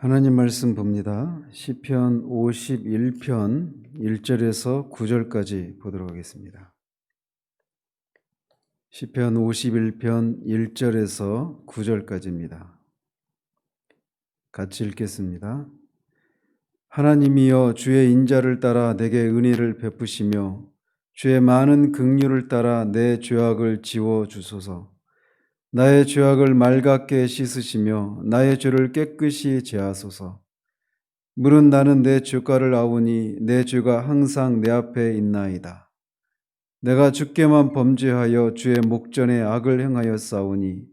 하나님 말씀 봅니다. 시편 51편 1절에서 9절까지 보도록 하겠습니다. 시편 51편 1절에서 9절까지입니다. 같이 읽겠습니다. 하나님이여, 주의 인자를 따라 내게 은혜를 베푸시며 주의 많은 긍휼을 따라 내 죄악을 지워 주소서. 나의 죄악을 맑게 씻으시며 나의 죄를 깨끗이 제하소서. 물은 나는 내 죄가를 아우니 내 죄가 항상 내 앞에 있나이다. 내가 주께만 범죄하여 주의 목전에 악을 행하였사오니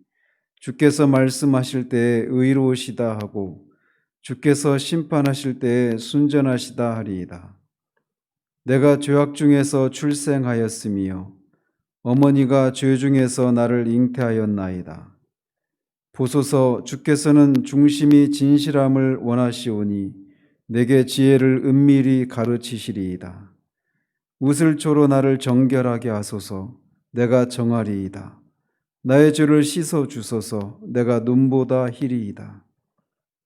주께서 말씀하실 때에 의로우시다 하고 주께서 심판하실 때에 순전하시다 하리이다. 내가 죄악 중에서 출생하였으며 어머니가 죄 중에서 나를 잉태하였나이다. 보소서, 주께서는 중심이 진실함을 원하시오니 내게 지혜를 은밀히 가르치시리이다. 우슬초로 나를 정결하게 하소서. 내가 정하리이다. 나의 죄를 씻어 주소서. 내가 눈보다 희리이다.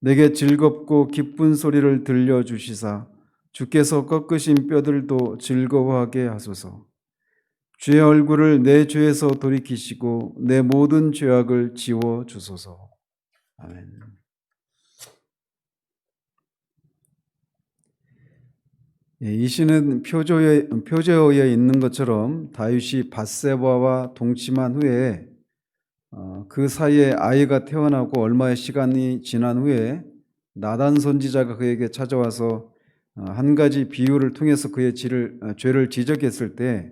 내게 즐겁고 기쁜 소리를 들려주시사 주께서 꺾으신 뼈들도 즐거워하게 하소서. 주의 얼굴을 내 죄에서 돌이키시고 내 모든 죄악을 지워 주소서. 아멘. 이 시는 표제어에 있는 것처럼 다윗이 밧세바와 동침한 후에 그 사이에 아이가 태어나고 얼마의 시간이 지난 후에 나단 선지자가 그에게 찾아와서 한 가지 비유를 통해서 그의 죄를 지적했을 때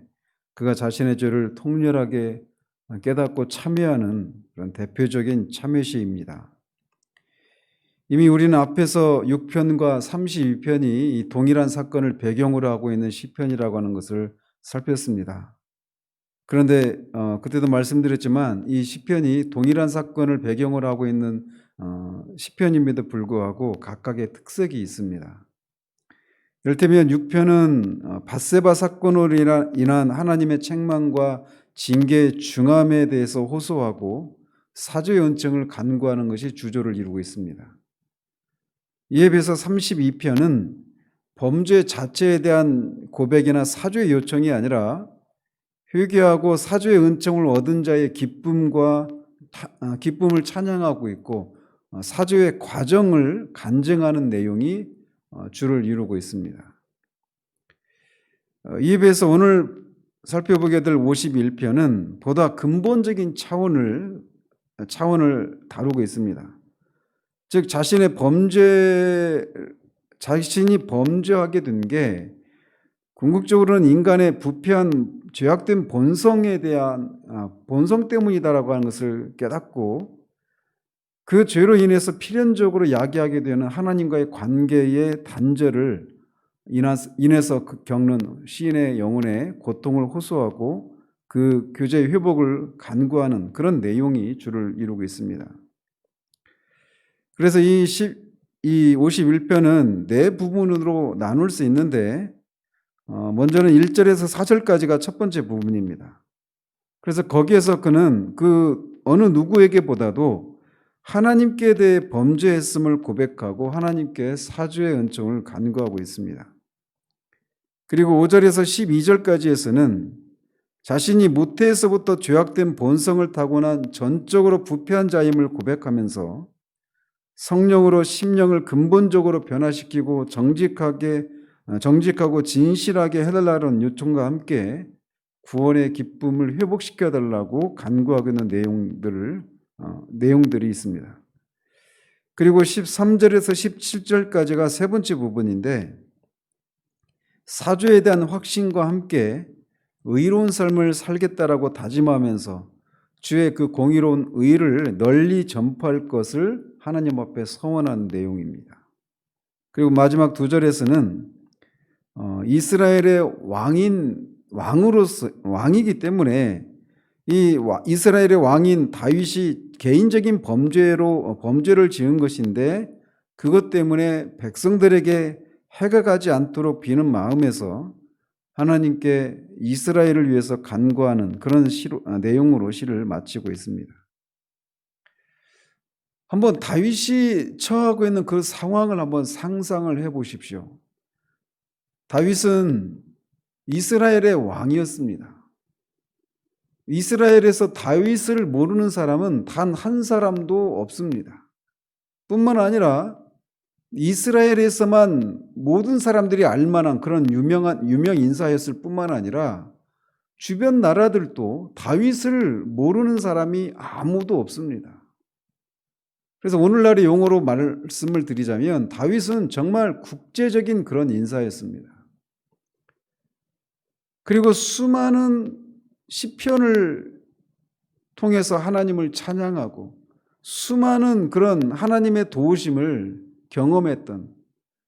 그가 자신의 죄를 통렬하게 깨닫고 참회하는 그런 대표적인 참회시입니다. 이미 우리는 앞에서 6편과 32편이 이 동일한 사건을 배경으로 하고 있는 시편이라고 하는 것을 살폈습니다. 그런데 그때도 말씀드렸지만 이 시편이 동일한 사건을 배경으로 하고 있는 시편임에도 불구하고 각각의 특색이 있습니다. 이를테면 6편은 밧세바 사건으로 인한 하나님의 책망과 징계의 중함에 대해서 호소하고 사죄의 은총을 간구하는 것이 주조를 이루고 있습니다. 이에 비해서 32편은 범죄 자체에 대한 고백이나 사죄의 요청이 아니라 회개하고 사죄의 은총을 얻은 자의 기쁨을 찬양하고 있고 사죄의 과정을 간증하는 내용이 주를 이루고 있습니다. 이에 비해서 오늘 살펴보게 될 51편은 보다 근본적인 차원을 다루고 있습니다. 즉 자신이 범죄하게 된 게 궁극적으로는 인간의 부패한 죄악된 본성에 대한 본성 때문이다라고 하는 것을 깨닫고 그 죄로 인해서 필연적으로 야기하게 되는 하나님과의 관계의 단절을 인해서 겪는 시인의 영혼의 고통을 호소하고 그 교제의 회복을 간구하는 그런 내용이 주를 이루고 있습니다. 그래서 이 51편은 네 부분으로 나눌 수 있는데 먼저는 1절에서 4절까지가 첫 번째 부분입니다. 그래서 거기에서 그는 그 어느 누구에게보다도 하나님께 대해 범죄했음을 고백하고 하나님께 사죄의 은총을 간구하고 있습니다. 그리고 5절에서 12절까지에서는 자신이 무태에서부터 죄악된 본성을 타고난 전적으로 부패한 자임을 고백하면서 성령으로 심령을 근본적으로 변화시키고 정직하고 진실하게 해달라는 요청과 함께 구원의 기쁨을 회복시켜달라고 간구하고 있는 내용들이 있습니다. 그리고 13절에서 17절까지가 세 번째 부분인데 사죄에 대한 확신과 함께 의로운 삶을 살겠다라고 다짐하면서 주의 그 공의로운 의를 널리 전파할 것을 하나님 앞에 서원한 내용입니다. 그리고 마지막 2절에서는 이스라엘의 왕이기 때문에 이 이스라엘의 왕인 다윗이 개인적인 범죄를 지은 것인데 그것 때문에 백성들에게 해가 가지 않도록 비는 마음에서 하나님께 이스라엘을 위해서 간구하는 그런 내용으로 시를 마치고 있습니다. 한번 다윗이 처하고 있는 그 상황을 한번 상상을 해 보십시오. 다윗은 이스라엘의 왕이었습니다. 이스라엘에서 다윗을 모르는 사람은 단 한 사람도 없습니다. 뿐만 아니라 이스라엘에서만 모든 사람들이 알만한 그런 유명 인사였을 뿐만 아니라 주변 나라들도 다윗을 모르는 사람이 아무도 없습니다. 그래서 오늘날의 용어로 말씀을 드리자면 다윗은 정말 국제적인 그런 인사였습니다. 그리고 수많은 시편을 통해서 하나님을 찬양하고 수많은 그런 하나님의 도우심을 경험했던,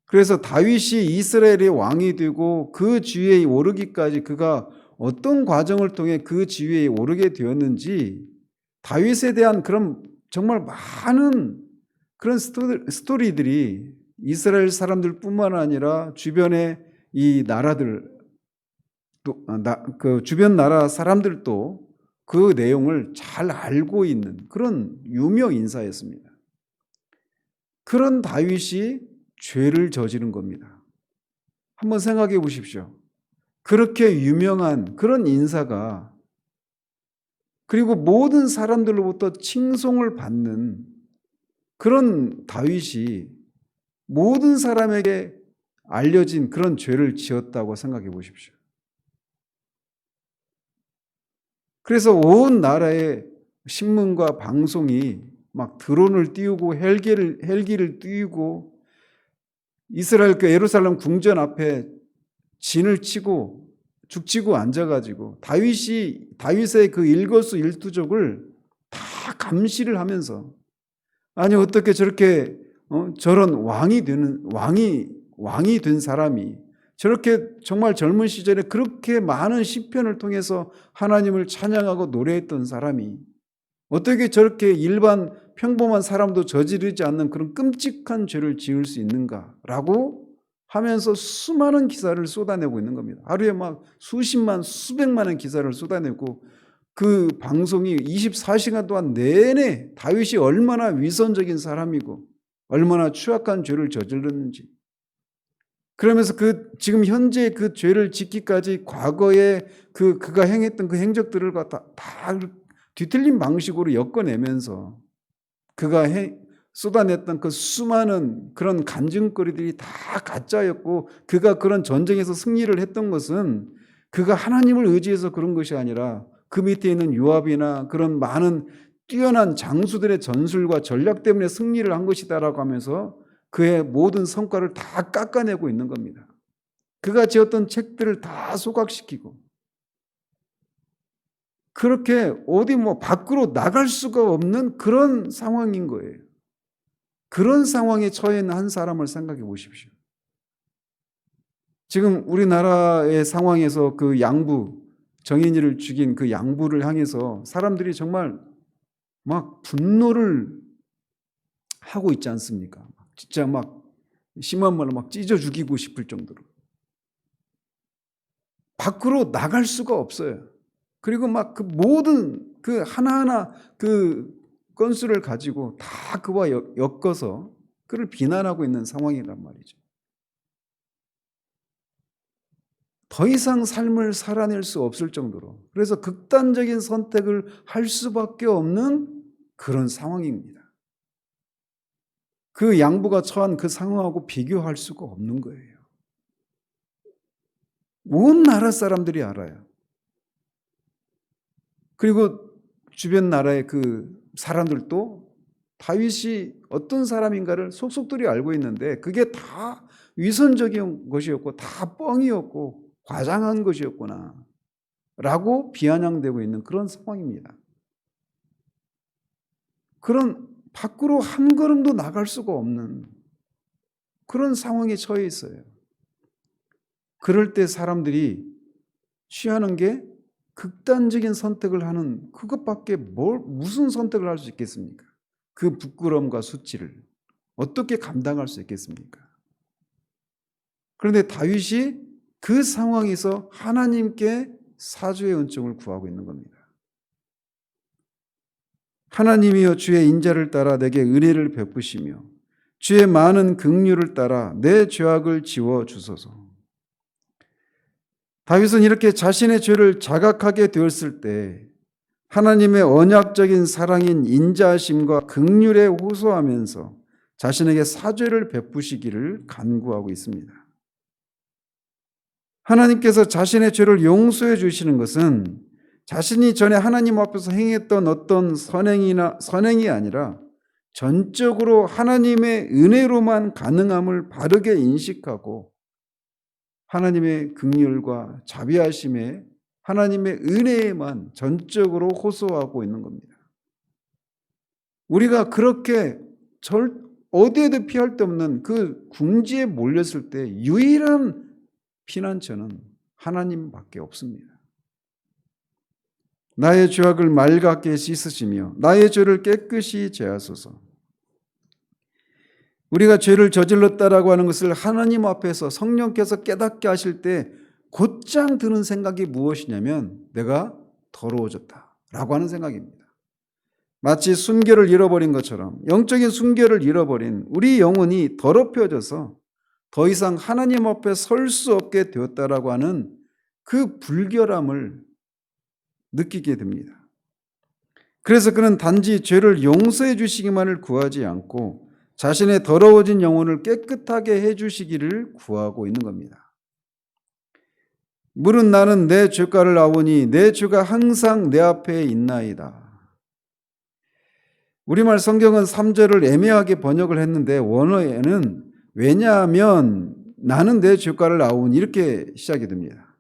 그래서 다윗이 이스라엘의 왕이 되고 그 지위에 오르기까지 그가 어떤 과정을 통해 그 지위에 오르게 되었는지 다윗에 대한 그런 정말 많은 그런 스토리들이 이스라엘 사람들뿐만 아니라 주변의 이 나라들, 그 주변 나라 사람들도 그 내용을 잘 알고 있는 그런 유명 인사였습니다. 그런 다윗이 죄를 저지른 겁니다. 한번 생각해 보십시오. 그렇게 유명한 그런 인사가, 그리고 모든 사람들로부터 칭송을 받는 그런 다윗이 모든 사람에게 알려진 그런 죄를 지었다고 생각해 보십시오. 그래서 온 나라의 신문과 방송이 막 드론을 띄우고 헬기를 띄우고 이스라엘 그 예루살렘 궁전 앞에 진을 치고 죽치고 앉아가지고 다윗의 그 일거수일투족을 다 감시를 하면서, 아니 어떻게 저렇게 저런 왕이 된 사람이 저렇게 정말 젊은 시절에 그렇게 많은 시편을 통해서 하나님을 찬양하고 노래했던 사람이 어떻게 저렇게 일반 평범한 사람도 저지르지 않는 그런 끔찍한 죄를 지을 수 있는가라고 하면서 수많은 기사를 쏟아내고 있는 겁니다. 하루에 막 수십만, 수백만의 기사를 쏟아내고 그 방송이 24시간 동안 내내 다윗이 얼마나 위선적인 사람이고 얼마나 추악한 죄를 저질렀는지, 그러면서 지금 현재 그 죄를 짓기까지 과거에 그가 행했던 그 행적들을 다 뒤틀린 방식으로 엮어내면서 그가 쏟아냈던 그 수많은 그런 간증거리들이 다 가짜였고, 그가 그런 전쟁에서 승리를 했던 것은 그가 하나님을 의지해서 그런 것이 아니라 그 밑에 있는 요압이나 그런 많은 뛰어난 장수들의 전술과 전략 때문에 승리를 한 것이다라고 하면서 그의 모든 성과를 다 깎아내고 있는 겁니다. 그가 지었던 책들을 다 소각시키고, 그렇게 어디 밖으로 나갈 수가 없는 그런 상황인 거예요. 그런 상황에 처해 있는 한 사람을 생각해 보십시오. 지금 우리나라의 상황에서 그 양부, 정인이를 죽인 그 양부를 향해서 사람들이 정말 막 분노를 하고 있지 않습니까? 진짜 막 심한 말로 막 찢어 죽이고 싶을 정도로. 밖으로 나갈 수가 없어요. 그리고 막 그 모든 그 하나하나 그 건수를 가지고 다 그와 엮어서 그를 비난하고 있는 상황이란 말이죠. 더 이상 삶을 살아낼 수 없을 정도로, 그래서 극단적인 선택을 할 수밖에 없는 그런 상황입니다. 그 양부가 처한 그 상황하고 비교할 수가 없는 거예요. 온 나라 사람들이 알아요. 그리고 주변 나라의 그 사람들도 다윗이 어떤 사람인가를 속속들이 알고 있는데 그게 다 위선적인 것이었고 다 뻥이었고 과장한 것이었구나 라고 비아냥대고 있는 그런 상황입니다. 그런 밖으로 한 걸음도 나갈 수가 없는 그런 상황에 처해 있어요. 그럴 때 사람들이 취하는 게 극단적인 선택을 하는 그것밖에 무슨 선택을 할 수 있겠습니까? 그 부끄러움과 수치를 어떻게 감당할 수 있겠습니까? 그런데 다윗이 그 상황에서 하나님께 사죄의 은총을 구하고 있는 겁니다. 하나님이여 주의 인자를 따라 내게 은혜를 베푸시며 주의 많은 긍휼을 따라 내 죄악을 지워 주소서. 다윗은 이렇게 자신의 죄를 자각하게 되었을 때 하나님의 언약적인 사랑인 인자하심과 긍휼에 호소하면서 자신에게 사죄를 베푸시기를 간구하고 있습니다. 하나님께서 자신의 죄를 용서해 주시는 것은 자신이 전에 하나님 앞에서 행했던 어떤 선행이 아니라 전적으로 하나님의 은혜로만 가능함을 바르게 인식하고 하나님의 긍휼과 자비하심에 하나님의 은혜에만 전적으로 호소하고 있는 겁니다. 우리가 그렇게 어디에도 피할 데 없는 그 궁지에 몰렸을 때 유일한 피난처는 하나님밖에 없습니다. 나의 죄악을 맑게 씻으시며 나의 죄를 깨끗이 제하소서. 우리가 죄를 저질렀다라고 하는 것을 하나님 앞에서 성령께서 깨닫게 하실 때 곧장 드는 생각이 무엇이냐면 내가 더러워졌다라고 하는 생각입니다. 마치 순결을 잃어버린 것처럼 영적인 순결을 잃어버린 우리 영혼이 더럽혀져서 더 이상 하나님 앞에 설 수 없게 되었다라고 하는 그 불결함을 느끼게 됩니다. 그래서 그는 단지 죄를 용서해 주시기만을 구하지 않고 자신의 더러워진 영혼을 깨끗하게 해 주시기를 구하고 있는 겁니다. 물은 나는 내 죄가를 아오니 내 죄가 항상 내 앞에 있나이다. 우리말 성경은 3절을 애매하게 번역을 했는데 원어에는 왜냐하면 나는 내 죄가를 아오니 이렇게 시작이 됩니다.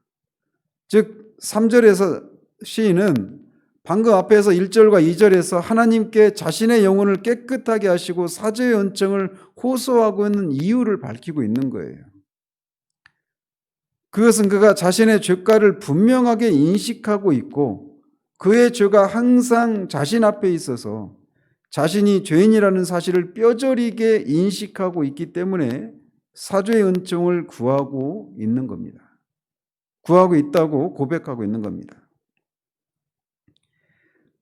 즉 3절에서 시인은 방금 앞에서 1절과 2절에서 하나님께 자신의 영혼을 깨끗하게 하시고 사죄의 은총을 호소하고 있는 이유를 밝히고 있는 거예요. 그것은 그가 자신의 죄가를 분명하게 인식하고 있고 그의 죄가 항상 자신 앞에 있어서 자신이 죄인이라는 사실을 뼈저리게 인식하고 있기 때문에 사죄의 은총을 구하고 있는 겁니다. 구하고 있다고 고백하고 있는 겁니다.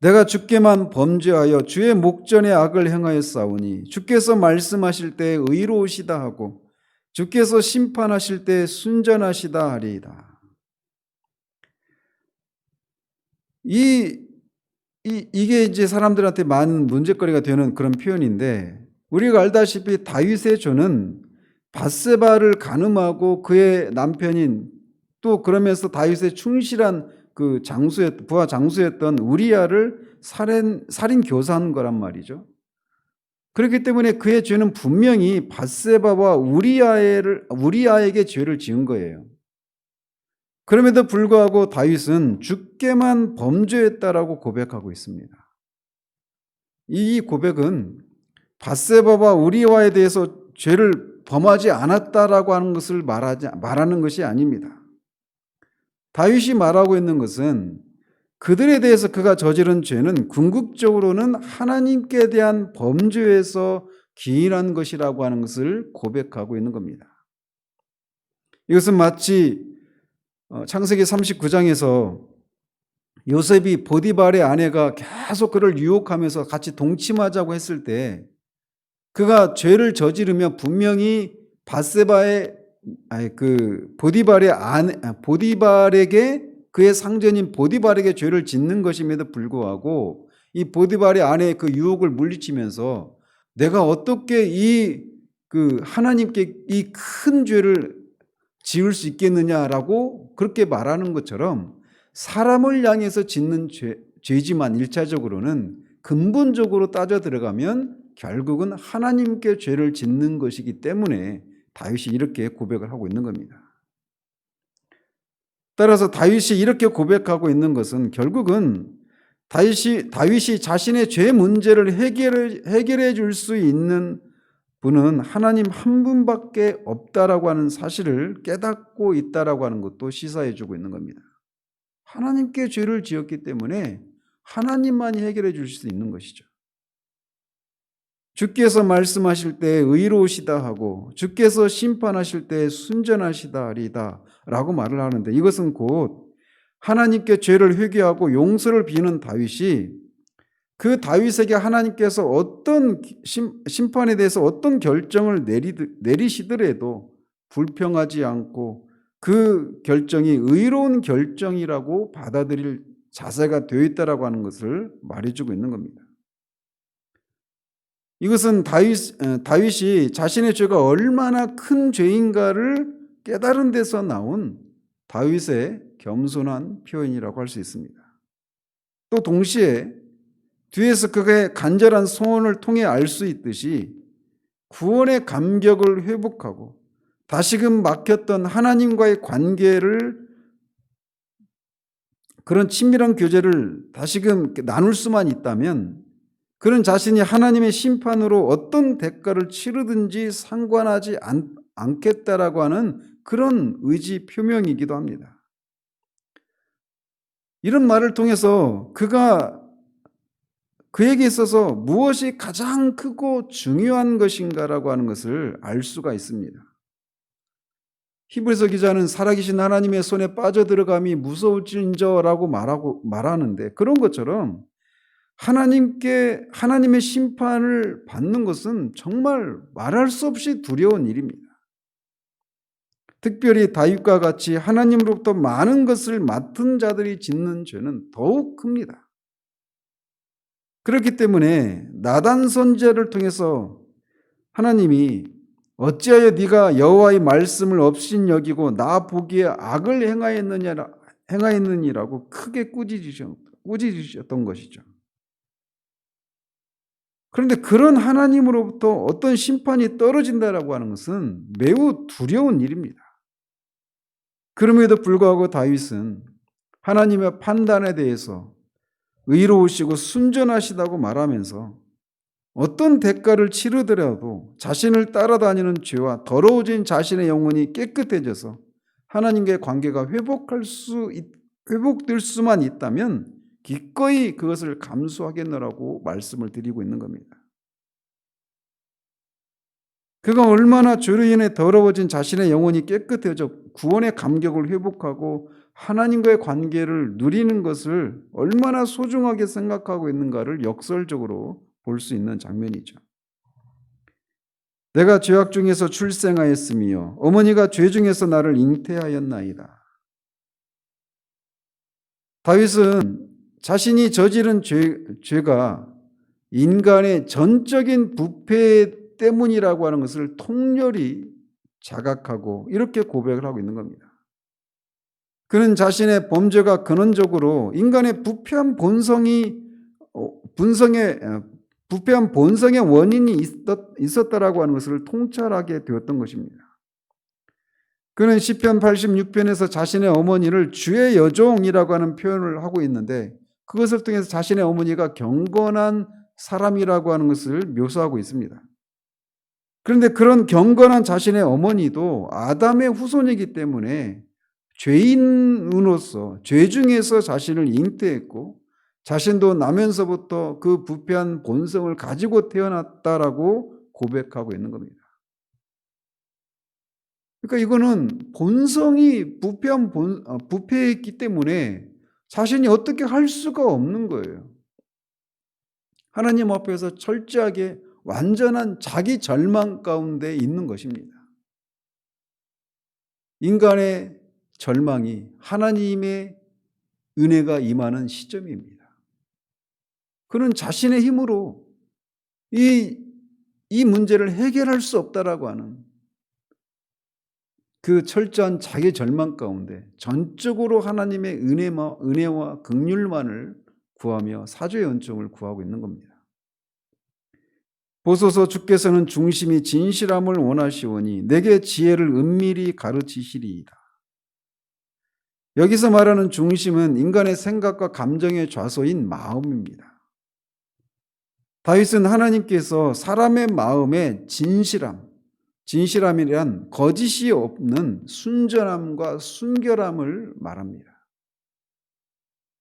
내가 주께만 범죄하여 주의 목전에 악을 행하였사오니 주께서 말씀하실 때 의로우시다 하고 주께서 심판하실 때 순전하시다 하리이다. 이게 이제 사람들한테 많은 문제거리가 되는 그런 표현인데 우리가 알다시피 다윗의 죄는 밧세바를 간음하고 그의 남편인 또 그러면서 다윗의 충실한 그 부하 장수였던 우리야를 살인 교사한 거란 말이죠. 그렇기 때문에 그의 죄는 분명히 밧세바와 우리야에게 죄를 지은 거예요. 그럼에도 불구하고 다윗은 주께만 범죄했다라고 고백하고 있습니다. 이 고백은 밧세바와 우리야에 대해서 죄를 범하지 않았다라고 하는 것을 말하는 것이 아닙니다. 다윗이 말하고 있는 것은 그들에 대해서 그가 저지른 죄는 궁극적으로는 하나님께 대한 범죄에서 기인한 것이라고 하는 것을 고백하고 있는 겁니다. 이것은 마치 창세기 39장에서 요셉이 보디발의 아내가 계속 그를 유혹하면서 같이 동침하자고 했을 때 그가 죄를 저지르며 분명히 보디발에게 그의 상전인 보디발에게 죄를 짓는 것임에도 불구하고 이 보디발의 아내의 그 유혹을 물리치면서 내가 어떻게 하나님께 이 큰 죄를 지을 수 있겠느냐라고 그렇게 말하는 것처럼 사람을 향해서 짓는 죄지만 1차적으로는 근본적으로 따져 들어가면 결국은 하나님께 죄를 짓는 것이기 때문에 다윗이 이렇게 고백을 하고 있는 겁니다. 따라서 다윗이 이렇게 고백하고 있는 것은 결국은 다윗이 자신의 죄 문제를 해결해 줄 수 있는 분은 하나님 한 분밖에 없다라고 하는 사실을 깨닫고 있다라고 하는 것도 시사해 주고 있는 겁니다. 하나님께 죄를 지었기 때문에 하나님만이 해결해 줄 수 있는 것이죠. 주께서 말씀하실 때 의로우시다 하고 주께서 심판하실 때 순전하시다 하리다 라고 말을 하는데 이것은 곧 하나님께 죄를 회개하고 용서를 비는 다윗이 그 다윗에게 하나님께서 어떤 심판에 대해서 어떤 결정을 내리시더라도 불평하지 않고 그 결정이 의로운 결정이라고 받아들일 자세가 되어 있다라고 하는 것을 말해주고 있는 겁니다. 이것은 다윗이 자신의 죄가 얼마나 큰 죄인가를 깨달은 데서 나온 다윗의 겸손한 표현이라고 할 수 있습니다. 또 동시에 뒤에서 그의 간절한 소원을 통해 알 수 있듯이 구원의 감격을 회복하고 다시금 막혔던 하나님과의 관계를, 그런 친밀한 교제를 다시금 나눌 수만 있다면 그는 자신이 하나님의 심판으로 어떤 대가를 치르든지 상관하지 않겠다라고 하는 그런 의지 표명이기도 합니다. 이런 말을 통해서 그에게 있어서 무엇이 가장 크고 중요한 것인가라고 하는 것을 알 수가 있습니다. 히브리서 기자는 살아계신 하나님의 손에 빠져들어감이 무서울진저라고 말하는데, 그런 것처럼 하나님의 심판을 받는 것은 정말 말할 수 없이 두려운 일입니다. 특별히 다윗과 같이 하나님으로부터 많은 것을 맡은 자들이 짓는 죄는 더욱 큽니다. 그렇기 때문에 나단 선지자를 통해서 하나님이 어찌하여 네가 여호와의 말씀을 업신여기고 나 보기에 악을 행하였느니라고 크게 꾸짖으셨던 것이죠. 그런데 그런 하나님으로부터 어떤 심판이 떨어진다라고 하는 것은 매우 두려운 일입니다. 그럼에도 불구하고 다윗은 하나님의 판단에 대해서 의로우시고 순전하시다고 말하면서 어떤 대가를 치르더라도 자신을 따라다니는 죄와 더러워진 자신의 영혼이 깨끗해져서 하나님과의 관계가 회복될 수만 있다면 기꺼이 그것을 감수하겠노라고 말씀을 드리고 있는 겁니다. 그가 얼마나 죄로 인해 더러워진 자신의 영혼이 깨끗해져 구원의 감격을 회복하고 하나님과의 관계를 누리는 것을 얼마나 소중하게 생각하고 있는가를 역설적으로 볼 수 있는 장면이죠. 내가 죄악 중에서 출생하였으며 어머니가 죄 중에서 나를 잉태하였나이다. 다윗은 자신이 저지른 죄가 인간의 전적인 부패 때문이라고 하는 것을 통렬히 자각하고 이렇게 고백을 하고 있는 겁니다. 그는 자신의 범죄가 근원적으로 인간의 부패한 본성의 원인이 있었다라고 하는 것을 통찰하게 되었던 것입니다. 그는 시편 86편에서 자신의 어머니를 주의 여종이라고 하는 표현을 하고 있는데, 그것을 통해서 자신의 어머니가 경건한 사람이라고 하는 것을 묘사하고 있습니다. 그런데 그런 경건한 자신의 어머니도 아담의 후손이기 때문에 죄인으로서 죄 중에서 자신을 잉태했고 자신도 나면서부터 그 부패한 본성을 가지고 태어났다라고 고백하고 있는 겁니다. 그러니까 이거는 본성이 부패했기 때문에 자신이 어떻게 할 수가 없는 거예요. 하나님 앞에서 철저하게 완전한 자기 절망 가운데 있는 것입니다. 인간의 절망이 하나님의 은혜가 임하는 시점입니다. 그는 자신의 힘으로 이 문제를 해결할 수 없다라고 하는 그 철저한 자기 절망 가운데 전적으로 하나님의 은혜와 긍휼만을 구하며 사죄의 은총을 구하고 있는 겁니다. 보소서 주께서는 중심이 진실함을 원하시오니 내게 지혜를 은밀히 가르치시리이다. 여기서 말하는 중심은 인간의 생각과 감정의 좌소인 마음입니다. 다윗은 하나님께서 사람의 마음의 진실함이란 거짓이 없는 순전함과 순결함을 말합니다.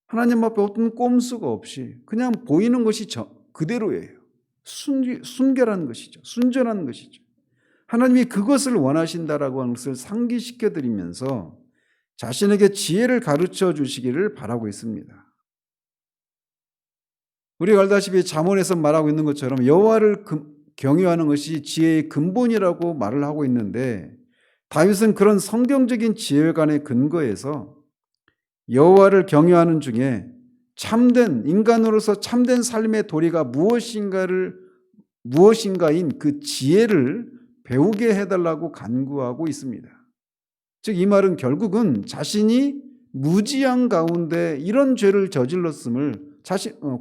하나님 앞에 어떤 꼼수가 없이 그냥 보이는 것이 그대로예요. 순결한 것이죠. 순전한 것이죠. 하나님이 그것을 원하신다라고 하는 것을 상기시켜 드리면서 자신에게 지혜를 가르쳐 주시기를 바라고 있습니다. 우리가 알다시피 잠언에서 말하고 있는 것처럼 여호와를 경외하는 것이 지혜의 근본이라고 말을 하고 있는데, 다윗은 그런 성경적인 지혜관에 근거해서 여호와를 경외하는 중에 참된 인간으로서 참된 삶의 도리가 무엇인가인 그 지혜를 배우게 해달라고 간구하고 있습니다. 즉 이 말은 결국은 자신이 무지한 가운데 이런 죄를 저질렀음을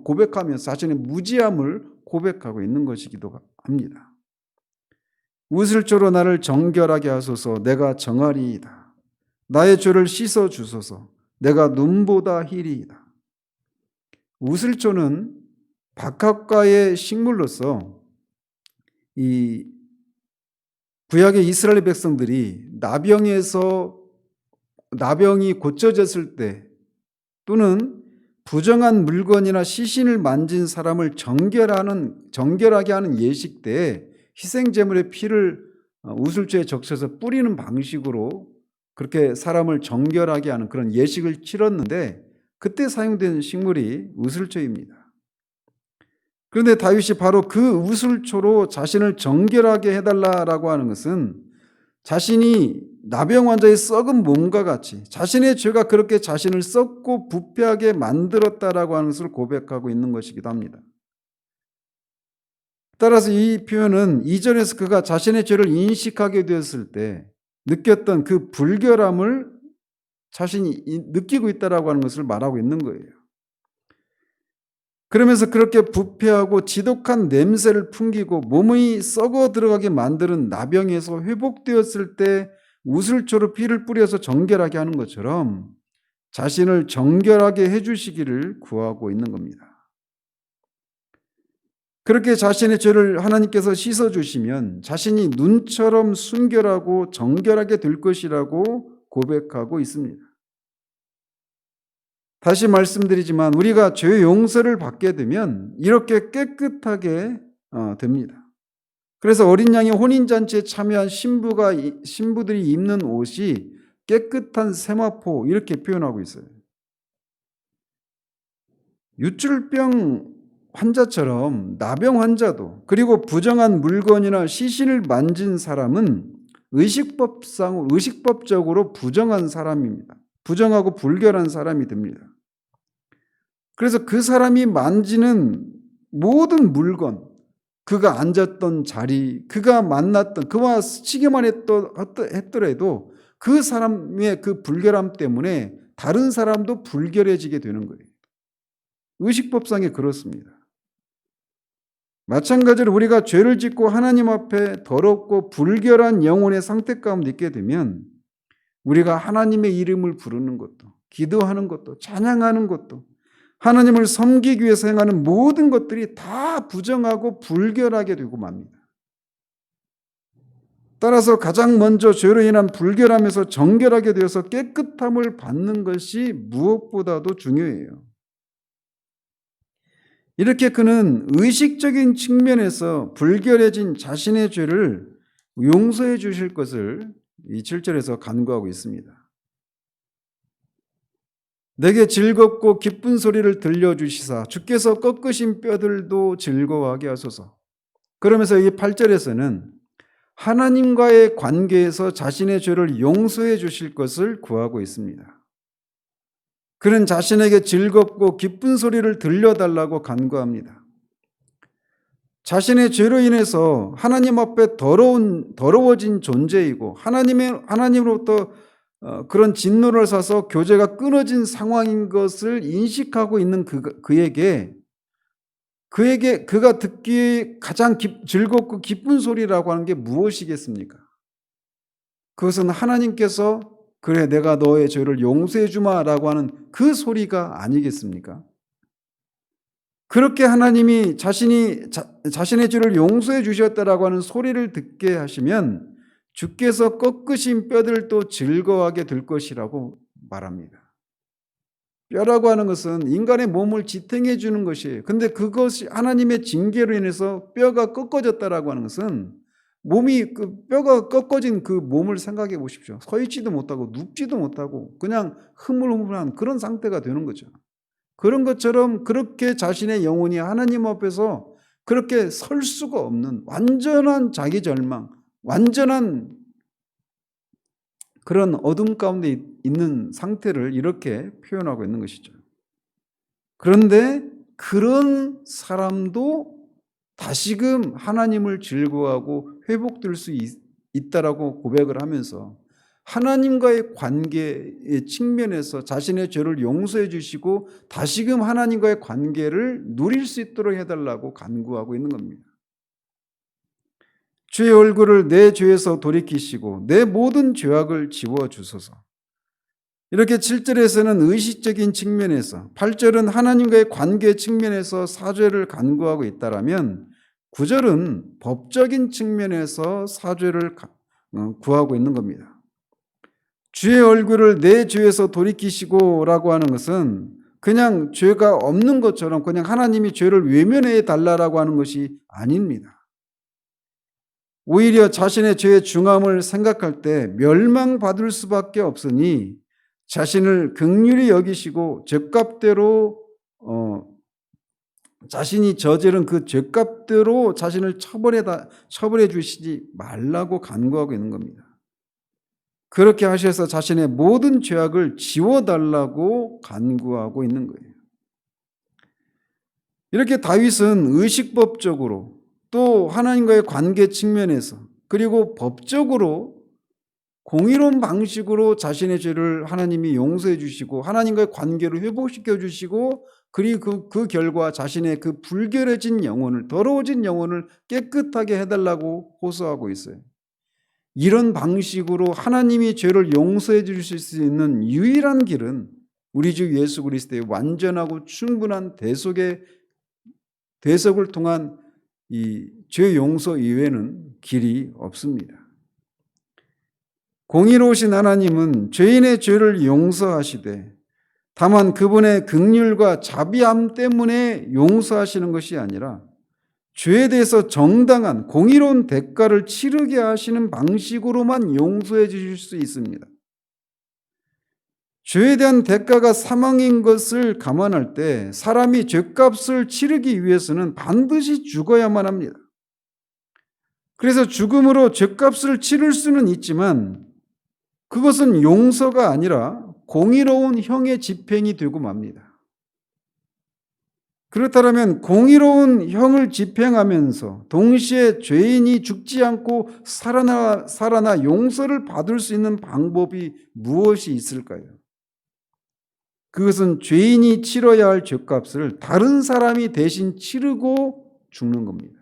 고백하면서 자신의 무지함을 고백하고 있는 것이기도 합니다. 우슬초로 나를 정결하게 하소서. 내가 정하리이다. 나의 죄를 씻어 주소서. 내가 눈보다 희리이다. 우슬초는 박학과의 식물로서 이 구약의 이스라엘 백성들이 나병이 고쳐졌을 때, 또는 부정한 물건이나 시신을 만진 사람을 정결하게 하는 예식 때에 희생제물의 피를 우슬초에 적셔서 뿌리는 방식으로 그렇게 사람을 정결하게 하는 그런 예식을 치렀는데, 그때 사용된 식물이 우슬초입니다. 그런데 다윗이 바로 그 우슬초로 자신을 정결하게 해달라고 하는 것은 자신이 나병 환자의 썩은 몸과 같이 자신의 죄가 그렇게 자신을 썩고 부패하게 만들었다라고 하는 것을 고백하고 있는 것이기도 합니다. 따라서 이 표현은 이전에서 그가 자신의 죄를 인식하게 되었을 때 느꼈던 그 불결함을 자신이 느끼고 있다라고 하는 것을 말하고 있는 거예요. 그러면서 그렇게 부패하고 지독한 냄새를 풍기고 몸이 썩어 들어가게 만드는 나병에서 회복되었을 때 우슬초로 피를 뿌려서 정결하게 하는 것처럼 자신을 정결하게 해주시기를 구하고 있는 겁니다. 그렇게 자신의 죄를 하나님께서 씻어주시면 자신이 눈처럼 순결하고 정결하게 될 것이라고 고백하고 있습니다. 다시 말씀드리지만 우리가 죄 용서를 받게 되면 이렇게 깨끗하게 됩니다. 그래서 어린 양의 혼인잔치에 참여한 신부들이 입는 옷이 깨끗한 세마포, 이렇게 표현하고 있어요. 유출병 환자처럼 나병 환자도, 그리고 부정한 물건이나 시신을 만진 사람은 의식법적으로 부정한 사람입니다. 부정하고 불결한 사람이 됩니다. 그래서 그 사람이 만지는 모든 물건, 그가 앉았던 자리, 그가 만났던, 그와 스치기만 했더라도 그 사람의 그 불결함 때문에 다른 사람도 불결해지게 되는 거예요. 의식법상에 그렇습니다. 마찬가지로 우리가 죄를 짓고 하나님 앞에 더럽고 불결한 영혼의 상태 가운데 있게 되면 우리가 하나님의 이름을 부르는 것도, 기도하는 것도, 찬양하는 것도, 하나님을 섬기기 위해서 행하는 모든 것들이 다 부정하고 불결하게 되고 맙니다. 따라서 가장 먼저 죄로 인한 불결함에서 정결하게 되어서 깨끗함을 받는 것이 무엇보다도 중요해요. 이렇게 그는 의식적인 측면에서 불결해진 자신의 죄를 용서해 주실 것을 이 7절에서 간구하고 있습니다. 내게 즐겁고 기쁜 소리를 들려주시사 주께서 꺾으신 뼈들도 즐거워하게 하소서. 그러면서 이 8절에서는 하나님과의 관계에서 자신의 죄를 용서해 주실 것을 구하고 있습니다. 그는 자신에게 즐겁고 기쁜 소리를 들려달라고 간구합니다. 자신의 죄로 인해서 하나님 앞에 더러워진 존재이고 하나님으로부터 그런 진노를 사서 교제가 끊어진 상황인 것을 인식하고 있는 그에게 그가 듣기에 가장 즐겁고 기쁜 소리라고 하는 게 무엇이겠습니까? 그것은 하나님께서 그래 내가 너의 죄를 용서해 주마라고 하는 그 소리가 아니겠습니까? 그렇게 하나님이 자신의 죄를 용서해 주셨다라고 하는 소리를 듣게 하시면 주께서 꺾으신 뼈들도 즐거워하게 될 것이라고 말합니다. 뼈라고 하는 것은 인간의 몸을 지탱해 주는 것이에요. 근데 그것이 하나님의 징계로 인해서 뼈가 꺾어졌다라고 하는 것은 뼈가 꺾어진 그 몸을 생각해 보십시오. 서 있지도 못하고 눕지도 못하고 그냥 흐물흐물한 그런 상태가 되는 거죠. 그런 것처럼 그렇게 자신의 영혼이 하나님 앞에서 그렇게 설 수가 없는 완전한 자기 절망, 완전한 그런 어둠 가운데 있는 상태를 이렇게 표현하고 있는 것이죠. 그런데 그런 사람도 다시금 하나님을 즐거워하고 회복될 수 있다라고 고백을 하면서 하나님과의 관계의 측면에서 자신의 죄를 용서해 주시고 다시금 하나님과의 관계를 누릴 수 있도록 해달라고 간구하고 있는 겁니다. 주의 얼굴을 내 죄에서 돌이키시고 내 모든 죄악을 지워주소서. 이렇게 7절에서는 의식적인 측면에서, 8절은 하나님과의 관계 측면에서 사죄를 간구하고 있다라면 9절은 법적인 측면에서 사죄를 구하고 있는 겁니다. 주의 얼굴을 내 죄에서 돌이키시고 라고 하는 것은 그냥 죄가 없는 것처럼 그냥 하나님이 죄를 외면해 달라고 하는 것이 아닙니다. 오히려 자신의 죄의 중함을 생각할 때 멸망받을 수밖에 없으니 자신을 긍휼히 여기시고 죄값대로 자신이 저지른 그 죄값대로 자신을 처벌해 주시지 말라고 간구하고 있는 겁니다. 그렇게 하셔서 자신의 모든 죄악을 지워달라고 간구하고 있는 거예요. 이렇게 다윗은 의식법적으로 또 하나님과의 관계 측면에서 그리고 법적으로 공의로운 방식으로 자신의 죄를 하나님이 용서해 주시고 하나님과의 관계를 회복시켜 주시고 그리고 그 결과 자신의 그 불결해진 영혼을 더러워진 영혼을 깨끗하게 해달라고 호소하고 있어요. 이런 방식으로 하나님이 죄를 용서해 주실 수 있는 유일한 길은 우리 주 예수 그리스도의 완전하고 충분한 대속을 통한 이 죄 용서 이외에는 길이 없습니다. 공의로우신 하나님은 죄인의 죄를 용서하시되 다만 그분의 긍휼과 자비함 때문에 용서하시는 것이 아니라 죄에 대해서 정당한 공의로운 대가를 치르게 하시는 방식으로만 용서해 주실 수 있습니다. 죄에 대한 대가가 사망인 것을 감안할 때 사람이 죄값을 치르기 위해서는 반드시 죽어야만 합니다. 그래서 죽음으로 죄값을 치를 수는 있지만 그것은 용서가 아니라 공의로운 형의 집행이 되고 맙니다. 그렇다면 공의로운 형을 집행하면서 동시에 죄인이 죽지 않고 살아나 용서를 받을 수 있는 방법이 무엇이 있을까요? 그것은 죄인이 치러야 할 죄값을 다른 사람이 대신 치르고 죽는 겁니다.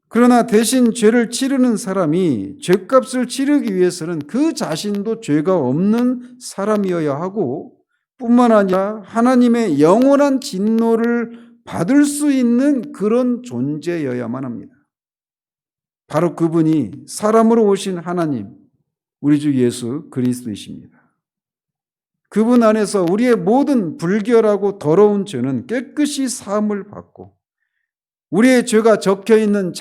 그러나 대신 죄를 치르는 사람이 죄값을 치르기 위해서는 그 자신도 죄가 없는 사람이어야 하고 뿐만 아니라 하나님의 영원한 진노를 받을 수 있는 그런 존재여야만 합니다. 바로 그분이 사람으로 오신 하나님, 우리 주 예수 그리스도이십니다. 그분 안에서 우리의 모든 불결하고 더러운 죄는 깨끗이 사함을 받고 우리의 죄가 적혀있는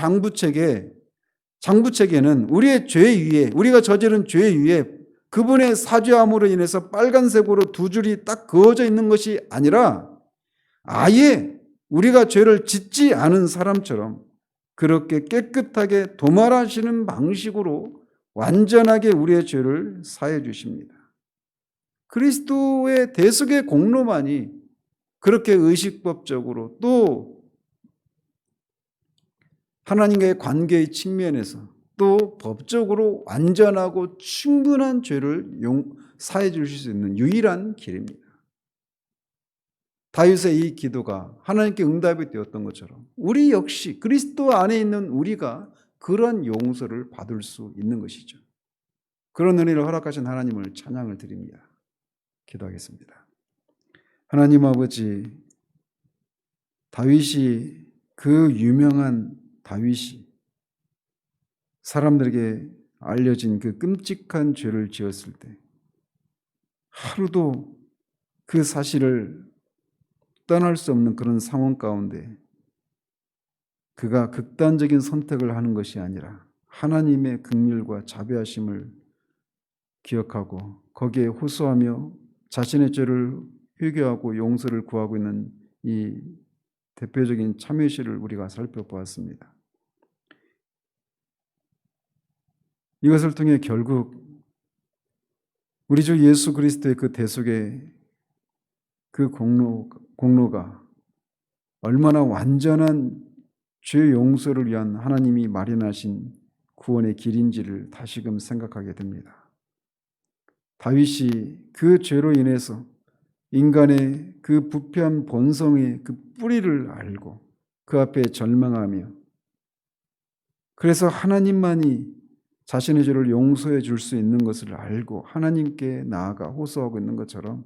장부책에는 우리의 죄 위에 우리가 저지른 죄 위에 그분의 사죄함으로 인해서 빨간색으로 두 줄이 딱 그어져 있는 것이 아니라 아예 우리가 죄를 짓지 않은 사람처럼 그렇게 깨끗하게 도말하시는 방식으로 완전하게 우리의 죄를 사해 주십니다. 그리스도의 대속의 공로만이 그렇게 의식법적으로 또 하나님과의 관계의 측면에서 또 법적으로 완전하고 충분한 죄를 사해 주실 수 있는 유일한 길입니다. 다윗의 이 기도가 하나님께 응답이 되었던 것처럼 우리 역시 그리스도 안에 있는 우리가 그런 용서를 받을 수 있는 것이죠. 그런 은혜를 허락하신 하나님을 찬양을 드립니다. 기도하겠습니다. 하나님 아버지, 다윗이 그 유명한 다윗이 사람들에게 알려진 그 끔찍한 죄를 지었을 때 하루도 그 사실을 떠날 수 없는 그런 상황 가운데 그가 극단적인 선택을 하는 것이 아니라 하나님의 긍휼과 자비하심을 기억하고 거기에 호소하며 자신의 죄를 회개하고 용서를 구하고 있는 이 대표적인 참회시를 우리가 살펴보았습니다. 이것을 통해 결국 우리 주 예수 그리스도의 그 대속의 그 공로가 얼마나 완전한 죄 용서를 위한 하나님이 마련하신 구원의 길인지를 다시금 생각하게 됩니다. 다윗이 그 죄로 인해서 인간의 그 부패한 본성의 그 뿌리를 알고 그 앞에 절망하며, 그래서 하나님만이 자신의 죄를 용서해 줄 수 있는 것을 알고 하나님께 나아가 호소하고 있는 것처럼,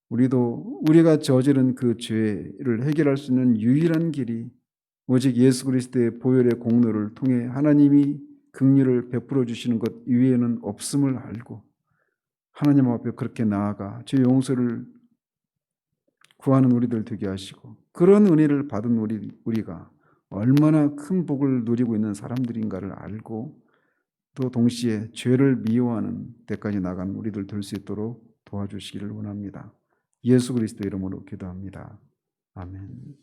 우리도 우리가 저지른 그 죄를 해결할 수 있는 유일한 길이 오직 예수 그리스도의 보혈의 공로를 통해 하나님이 긍휼을 베풀어 주시는 것 이외에는 없음을 알고 하나님 앞에 그렇게 나아가 죄 용서를 구하는 우리들 되게 하시고, 그런 은혜를 받은 우리가 얼마나 큰 복을 누리고 있는 사람들인가를 알고, 또 동시에 죄를 미워하는 데까지 나간 우리들 될 수 있도록 도와주시기를 원합니다. 예수 그리스도 이름으로 기도합니다. 아멘.